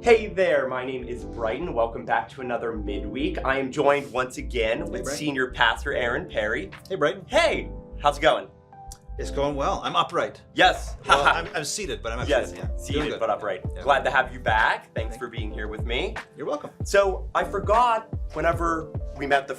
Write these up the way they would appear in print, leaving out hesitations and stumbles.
Hey there, my name is Brighton. Welcome back to another midweek. I am joined once again with Senior Pastor Aaron Perry. Hey, Brighton. Hey, how's it going? It's going well. I'm upright. Yes. Well, I'm seated, but I'm upright. Yes, Yeah. seated but upright. Yeah. Glad to have you back. Thanks for being here with me. You're welcome. So I forgot whenever we met the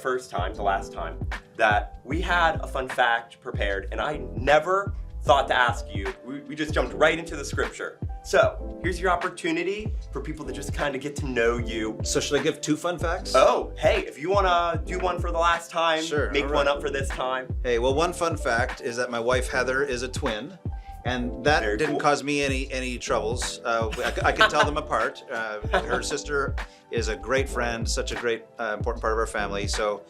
last time, that we had a fun fact prepared and I never thought to ask you. We just jumped right into the scripture. So here's your opportunity for people to just kind of get to know you. So should I give two fun facts? Oh, hey, if you want to do one for the last time, Sure, make all one right. up for this time. Hey, well, one fun fact is that my wife Heather is a twin, and that Very didn't cool. cause me any troubles. I can tell them apart. Her sister is a great friend, such a great important part of our family. So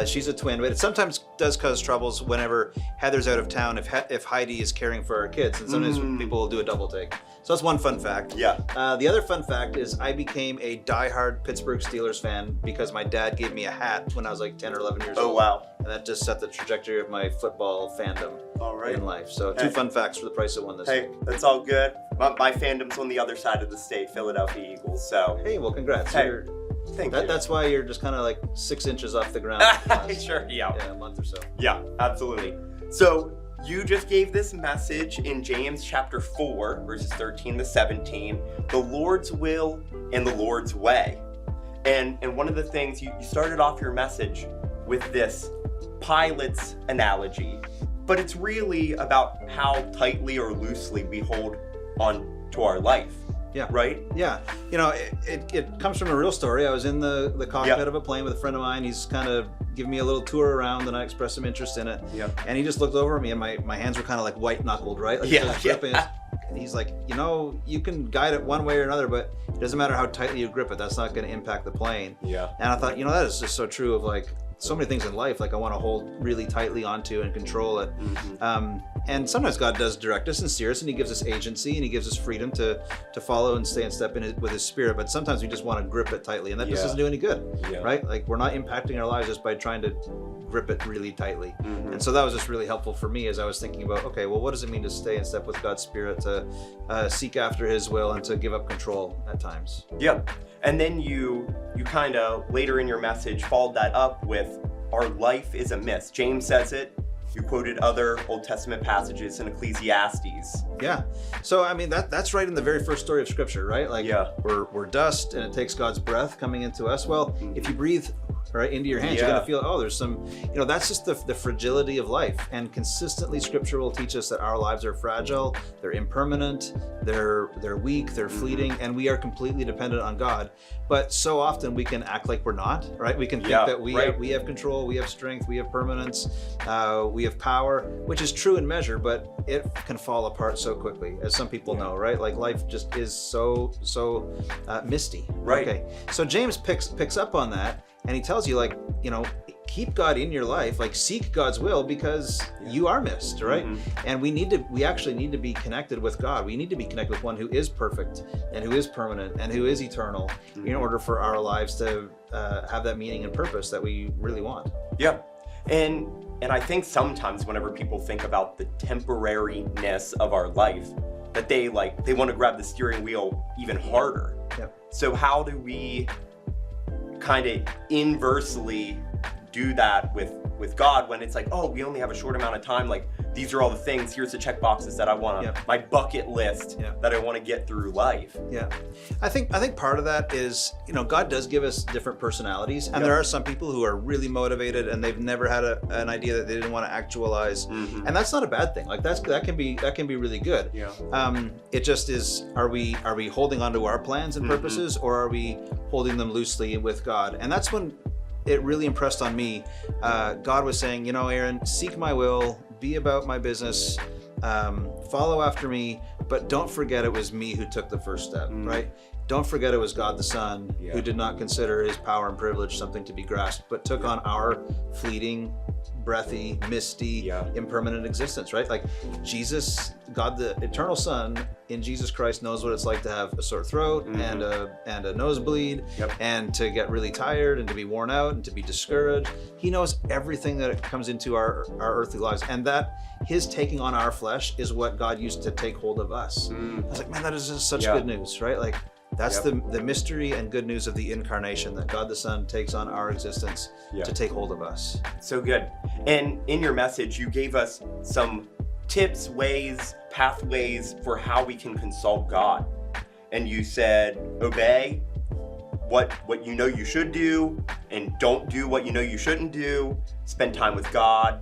she's a twin, but it sometimes does cause troubles whenever Heather's out of town. If Heidi is caring for our kids, and sometimes people will do a double take. So that's one fun fact. Yeah. The other fun fact is I became a diehard Pittsburgh Steelers fan because my dad gave me a hat when I was like 10 or 11 years Oh, old. wow. And that just set the trajectory of my football fandom All right. in life. So Hey. two fun facts for the price of one this Hey, week. that's all good. My fandom's on the other side of the state, Philadelphia Eagles. So Hey, well, congrats. Hey, You're- thank you. That's why you're just kind of like 6 inches off the ground. Sure, yeah. Yeah, a month or so. Yeah, absolutely. So you just gave this message in James chapter 4, verses 13 to 17, the Lord's will and the Lord's way. And one of the things, you started off your message with this pilot's analogy, but it's really about how tightly or loosely we hold on to our life. Yeah. Right? Yeah, you know, it comes from a real story. I was in the cockpit Yeah. of a plane with a friend of mine. He's kind of giving me a little tour around, and I expressed some interest in it. Yeah. And he just looked over at me, and my hands were kind of like white knuckled, right? Like Yeah, just gripping yeah. his- And he's like, you know, you can guide it one way or another, but it doesn't matter how tightly you grip it. That's not going to impact the plane. Yeah. And I thought, you know, that is just so true of like so many things in life. Like I want to hold really tightly onto and control it. And sometimes God does direct us and steer us, and He gives us agency and He gives us freedom to follow and stay in step with His Spirit. But sometimes we just want to grip it tightly, and that just Yeah. doesn't do any good, Yeah. right? Like we're not impacting our lives just by trying to grip it really tightly. Mhm. And so that was just really helpful for me as I was thinking about, okay, well, what does it mean to stay in step with God's Spirit, to seek after His will, and to give up control at times? Yep. And then you kind of later in your message followed that up with our life is a mist. James says it. You quoted other Old Testament passages in Ecclesiastes. Yeah. So I mean that's right in the very first story of Scripture, right? Like Yeah. we're dust, and it takes God's breath coming into us. Well, if you breathe right into your hands, you're Yeah. gonna feel, oh, there's some, you know, that's just the fragility of life. And consistently, Scripture will teach us that our lives are fragile, they're impermanent, they're weak, they're fleeting, and we are completely dependent on God. But so often we can act like we're not, right? We can think Yeah, that we have control, we have strength, we have permanence, we have power, which is true in measure, but it can fall apart so quickly, as some people know, right? Like life just is so misty. Right. Okay. So James picks up on that, and he tells you, like, you know, keep God in your life, like seek God's will, because you are missed, right? And we actually need to be connected with God. We need to be connected with one who is perfect and who is permanent and who is eternal in order for our lives to have that meaning and purpose that we really want. Yeah. And I think sometimes whenever people think about the temporariness of our life, that they want to grab the steering wheel even harder. Yep. So how do we kind of inversely do that with God when it's like, oh, we only have a short amount of time, like these are all the things, here's the check boxes that I want on Yep. my bucket list Yep. that I want to get through life. Yeah, I think part of that is, you know, God does give us different personalities, and Yep. there are some people who are really motivated and they've never had an idea that they didn't want to actualize, and that's not a bad thing. Like that can be really good. Yeah. It just is, are we holding on to our plans and purposes, or are we holding them loosely with God? And that's when it really impressed on me. God was saying, you know, Aaron, seek my will, be about my business, follow after me, but don't forget it was me who took the first step, right? Don't forget it was God the Son who did not consider His power and privilege something to be grasped, but took on our fleeting, breathy, misty, impermanent existence, right? Like Jesus, God the eternal Son in Jesus Christ knows what it's like to have a sore throat and a nosebleed, and to get really tired and to be worn out and to be discouraged. He knows everything that comes into our earthly lives, and that His taking on our flesh is what God used to take hold of us. I was like, man, that is just such good news, right? Like That's Yep. the mystery and good news of the incarnation, that God the Son takes on our existence Yeah. to take hold of us. So good. And in your message, you gave us some tips, ways, pathways for how we can consult God. And you said, obey what you know you should do, and don't do what you know you shouldn't do. Spend time with God,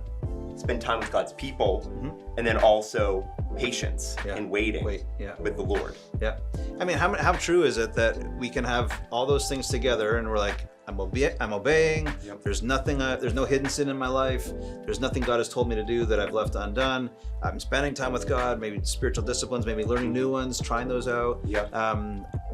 spend time with God's people, and then also patience Yeah. and waiting Wait, yeah. with the Lord. Yeah. I mean, how true is it that we can have all those things together and we're like, I'm obeying. Yep. There's nothing, there's no hidden sin in my life. There's nothing God has told me to do that I've left undone. I'm spending time with God, maybe spiritual disciplines, maybe learning new ones, trying those out. Yeah.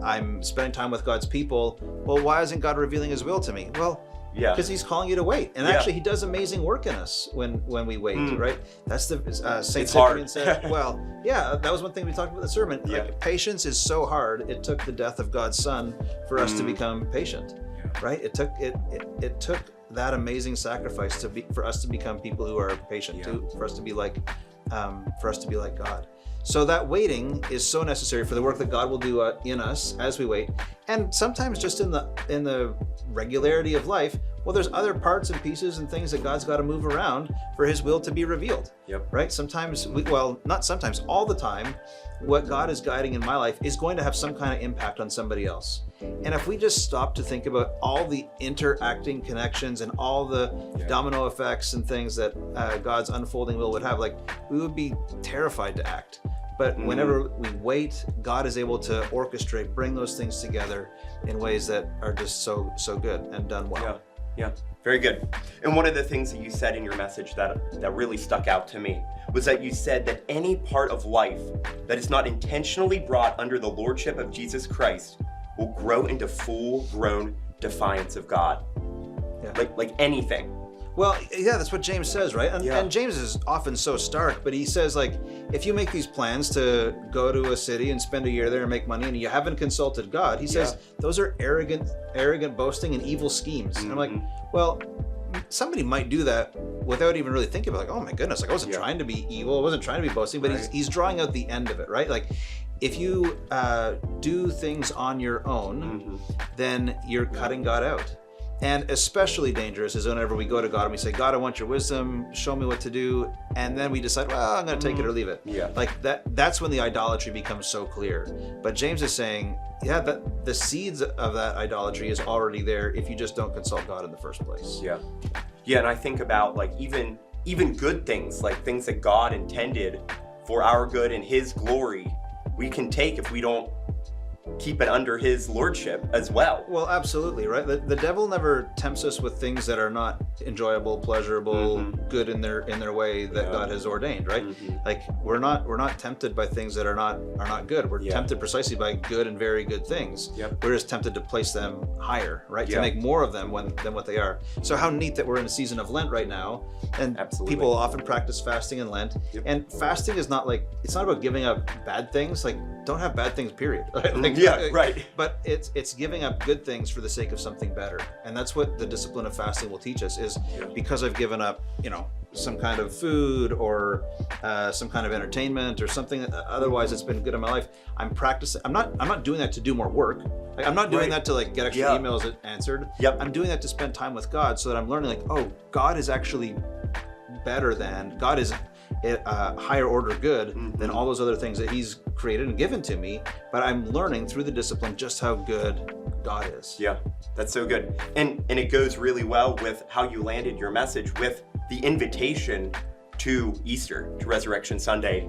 I'm spending time with God's people. Well, why isn't God revealing his will to me? Well, Yeah. because he's calling you to wait. And Yeah. actually, he does amazing work in us when we wait, right? That's the St. It's hard. Cyprian said, well, yeah, that was one thing we talked about in the sermon. Yeah. Like, patience is so hard. It took the death of God's Son for us to become patient, right? It took that amazing sacrifice for us to become people who are patient, for us to be like God. So that waiting is so necessary for the work that God will do in us as we wait, and sometimes just in the regularity of life. Well, there's other parts and pieces and things that God's got to move around for His will to be revealed. Yep. Right? Sometimes, not sometimes, all the time, what God is guiding in my life is going to have some kind of impact on somebody else. And if we just stop to think about all the interacting connections and all the domino effects and things that God's unfolding will would have, like, we would be terrified to act. But whenever we wait, God is able to orchestrate, bring those things together in ways that are just so good and done well. Yeah, very good. And one of the things that you said in your message that really stuck out to me was that you said that any part of life that is not intentionally brought under the lordship of Jesus Christ will grow into full-grown defiance of God. Yeah. Like anything. Well, yeah, that's what James says, right? Yeah. And James is often so stark, but he says, like, if you make these plans to go to a city and spend a year there and make money and you haven't consulted God, he says, those are arrogant boasting and evil schemes. And I'm like, well, somebody might do that without even really thinking about it. Like, oh my goodness, like I wasn't trying to be evil, I wasn't trying to be boasting, but he's drawing out the end of it, right? Like, if you do things on your own, then you're cutting God out. And especially dangerous is whenever we go to God and we say, God, I want your wisdom, show me what to do. And then we decide, well, I'm going to take it or leave it. Yeah. Like that's when the idolatry becomes so clear. But James is saying, that the seeds of that idolatry is already there if you just don't consult God in the first place. Yeah. Yeah, and I think about like even good things, like things that God intended for our good and His glory, we can take if we don't keep it under His lordship as well. Well, absolutely, right? The devil never tempts us with things that are not enjoyable, pleasurable, good in their way that God has ordained, right? Like we're not tempted by things that are not good. We're tempted precisely by good and very good things. We're just tempted to place them higher, right? To make more of them than what they are. So how neat that we're in a season of Lent right now, and people often practice fasting in Lent. And fasting is not like, it's not about giving up bad things. Like, don't have bad things, period. Like, but it's giving up good things for the sake of something better. And that's what the discipline of fasting will teach us is because I've given up, some kind of food or some kind of entertainment or something that otherwise it's been good in my life. I'm practicing. I'm not doing that to do more work. Like, I'm not doing that to like get extra emails answered. I'm doing that to spend time with God so that I'm learning like, oh, God is actually better than, God is a higher order good than all those other things that He's created and given to me, but I'm learning through the discipline just how good God is. Yeah, that's so good. And it goes really well with how you landed your message with the invitation to Easter, to Resurrection Sunday,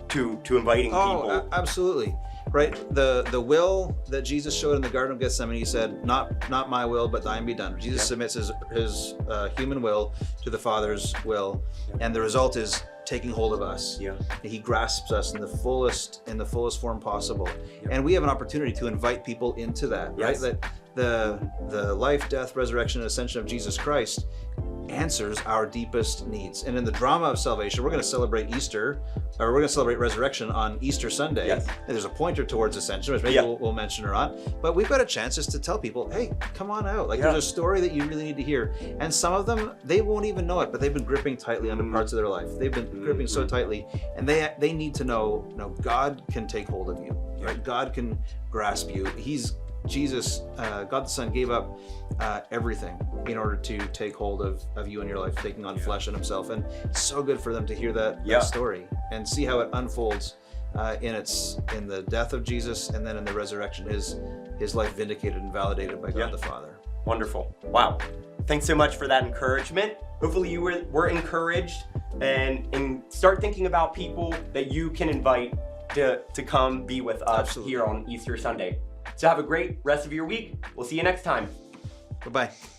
to inviting people. Absolutely. Right? The will that Jesus showed in the Garden of Gethsemane, He said, not my will, but thine be done. Jesus submits his human will to the Father's will, and the result is taking hold of us. He grasps us in the fullest form possible. And we have an opportunity to invite people into that, right? That the life, death, resurrection, and ascension of Jesus Christ answers our deepest needs. And in the drama of salvation, we're going to celebrate Easter, or we're going to celebrate resurrection on Easter Sunday. Yes. And there's a pointer towards ascension, which maybe Yeah. we'll mention or not. But we've got a chance just to tell people, hey, come on out. Like, there's a story that you really need to hear. And some of them, they won't even know it, but they've been gripping tightly onto parts of their life. They've been gripping so tightly, and they need to know, God can take hold of you. Right? God can grasp you. Jesus, God the Son, gave up everything in order to take hold of you in your life, taking on flesh and himself. And it's so good for them to hear that story and see how it unfolds in the death of Jesus, and then in the resurrection, his life vindicated and validated by God the Father. Wonderful. Wow. Thanks so much for that encouragement. Hopefully you were encouraged and start thinking about people that you can invite to come be with us Absolutely. here on Easter Sunday. So have a great rest of your week. We'll see you next time. Bye-bye.